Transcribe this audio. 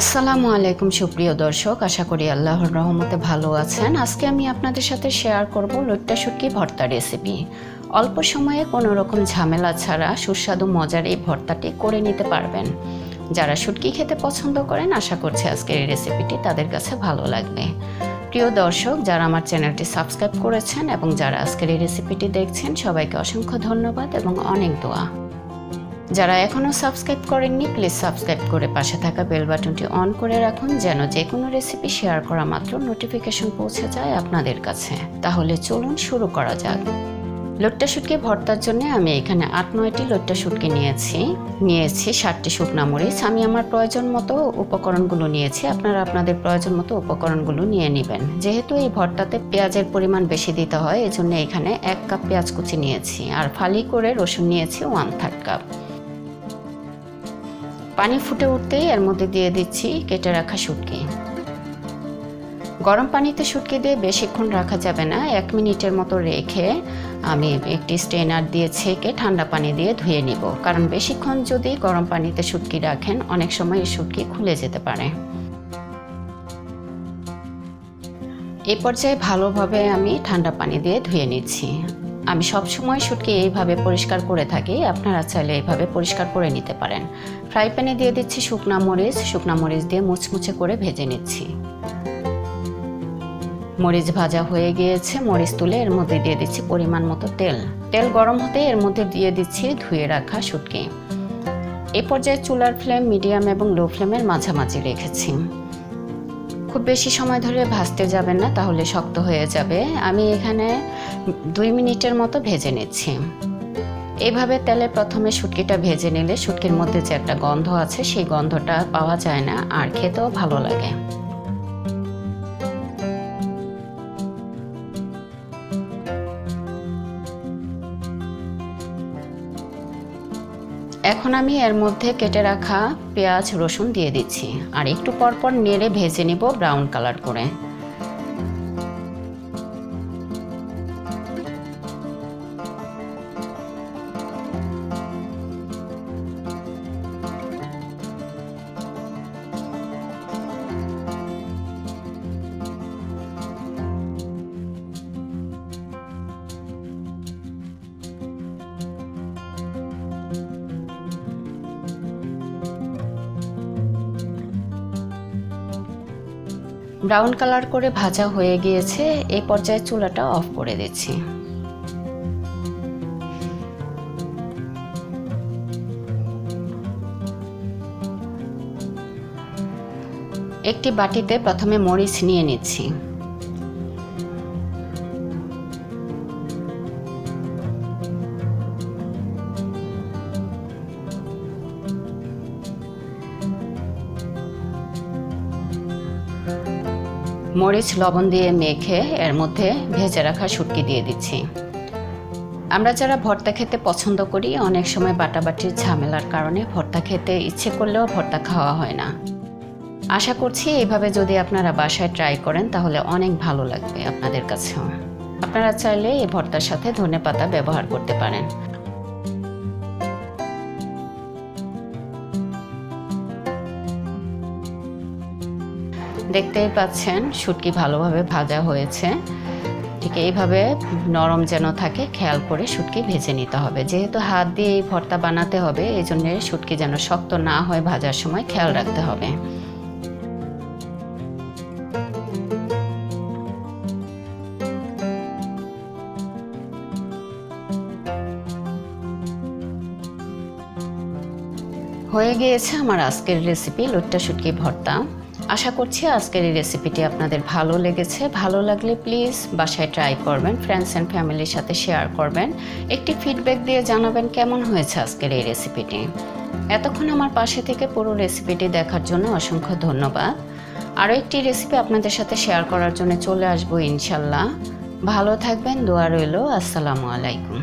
আসসালামু আলাইকুম সুপ্রিয় দর্শক, আশা করি আল্লাহর রহমতে ভালো আছেন। আজকে আমি আপনাদের সাথে শেয়ার করব লইট্টা শুটকি ভর্তা রেসিপি। অল্প সময়ে কোনো রকম ঝামেলা ছাড়া সুস্বাদু মজার এই ভর্তাটি করে নিতে পারবেন। যারা শুটকি খেতে পছন্দ করেন, আশা করছি আজকের এই রেসিপিটি তাদের কাছে ভালো লাগবে। প্রিয় দর্শক, যারা আমার চ্যানেলটি সাবস্ক্রাইব করেছেন এবং যারা আজকের এই রেসিপিটি দেখছেন, সবাইকে অসংখ্য ধন্যবাদ এবং অনেক দোয়া। যারা এখনও সাবস্ক্রাইব করেননি, প্লিজ সাবস্ক্রাইব করে পাশে থাকা বেল বাটনটি অন করে রাখুন, যেন যে কোনো রেসিপি শেয়ার করা মাত্র নোটিফিকেশন পৌঁছে যায় আপনাদের কাছে। তাহলে চলুন শুরু করা যাক। লইট্টা শুটকি ভর্তার জন্য আমি এখানে ৮-৯টি লইট্টা শুটকি নিয়েছি ৬০টি শুকনা মরিচ। আমি আমার প্রয়োজন মতো উপকরণগুলো নিয়েছি, আপনারা আপনাদের প্রয়োজন মতো উপকরণগুলো নিয়ে নেবেন। যেহেতু এই ভর্তাতে পেঁয়াজের পরিমাণ বেশি দিতে হয়, এজন্য এখানে ১ কাপ পেঁয়াজ কুচি নিয়েছি, আর ফালি করে রসুন নিয়েছি 1/3 কাপ। পানি ফুটে উঠতেই এর মধ্যে দিয়ে দিচ্ছি কেটে রাখা শুটকি। গরম পানিতে শুটকি দিয়ে বেশিক্ষণ রাখা যাবে না, 1 মিনিটের মতো রেখে আমি একটি স্ট্রেনার দিয়ে ছেঁকে ঠান্ডা পানি দিয়ে ধুয়ে নিব, কারণ বেশিক্ষণ যদি গরম পানিতে শুটকি রাখেন, অনেক সময় এই শুটকি খুলে যেতে পারে। এই পর্যায়ে ভালোভাবে আমি ঠান্ডা পানি দিয়ে ধুয়ে নিচ্ছি। আমি সবসময় শুটকি এইভাবে পরিষ্কার করে থাকি, আপনারা চাইলে এইভাবে পরিষ্কার করে নিতে পারেন। ফ্রাই প্যানে দিয়ে দিচ্ছি শুকনা মরিচ দিয়ে মুচমুচে করে ভেজে নিচ্ছি। মরিচ ভাজা হয়ে গিয়েছে, মরিচ তুলে এর মধ্যে দিয়ে দিচ্ছি পরিমাণ মতো তেল গরম হতে এর মধ্যে দিয়ে দিচ্ছি ধুয়ে রাখা শুটকি। এই পর্যায়ে চুলার ফ্লেম মিডিয়াম এবং লো ফ্লেমের মাঝামাঝি রেখেছি। খুব বেশি সময় ধরে ভাজতে যাবেন না, তাহলে শক্ত হয়ে যাবে। আমি এখানে 2 মিনিটের মতো ভেজে নিচ্ছি। এইভাবে তেলে প্রথমে শুটকিটা ভেজে নিলে শুটকির মধ্যে যে একটা গন্ধ আছে, সেই গন্ধটা পাওয়া যায় না, আর খেতেও ভালো লাগে। এখন আমি এর মধ্যে কেটে রাখা পেঁয়াজ রসুন দিয়ে দিচ্ছি, আর একটু পরপর নেড়ে ভেজে নিব ব্রাউন কালার করে। ব্রাউন কালার করে ভাজা হয়ে গিয়েছে, এই পর্যায়ে চুলাটা অফ করে দিচ্ছি। একটি বাটিতে প্রথমে মরিচ নিয়ে নিচ্ছি। মরিচ লবণ দিয়ে মেখে এর মধ্যে ভেজে রাখা শুটকি দিয়ে দিচ্ছি। আমরা যারা ভর্তা খেতে পছন্দ করি, অনেক সময় বাটাবাটির ঝামেলার কারণে ভর্তা খেতে ইচ্ছে করলেও ভর্তা খাওয়া হয় না। আশা করছি এইভাবে যদি আপনারা বাসায় ট্রাই করেন, তাহলে অনেক ভালো লাগবে আপনাদের কাছেও। আপনারা চাইলে এই ভর্তার সাথে ধনেপাতা ব্যবহার করতে পারেন। দেখতেই পাচ্ছেন শুটকি ভালোভাবে ভাজা হয়েছে। ঠিক এইভাবে নরম যেন থাকে খেয়াল করে শুটকি ভেজে নিতে হবে। যেহেতু হাত দিয়ে এই ভর্তা বানাতে হবে, এই জন্য শুটকি যেন শক্ত না হয় ভাজার সময় খেয়াল রাখতে হবে। হয়ে গিয়েছে আমার আজকের রেসিপি লইট্টা শুটকি ভর্তা। আশা করছি আজকের এই রেসিপিটি আপনাদের ভালো লেগেছে। ভালো লাগলে প্লিজ বাসায় ট্রাই করবেন, ফ্রেন্ডস অ্যান্ড ফ্যামিলির সাথে শেয়ার করবেন। একটি ফিডব্যাক দিয়ে জানাবেন কেমন হয়েছে আজকের এই রেসিপিটি। এতক্ষণ আমার পাশে থেকে পুরো রেসিপিটি দেখার জন্য অসংখ্য ধন্যবাদ। আরও একটি রেসিপি আপনাদের সাথে শেয়ার করার জন্য চলে আসবো ইনশাল্লাহ। ভালো থাকবেন, দোয়া রইল। আসসালামু আলাইকুম।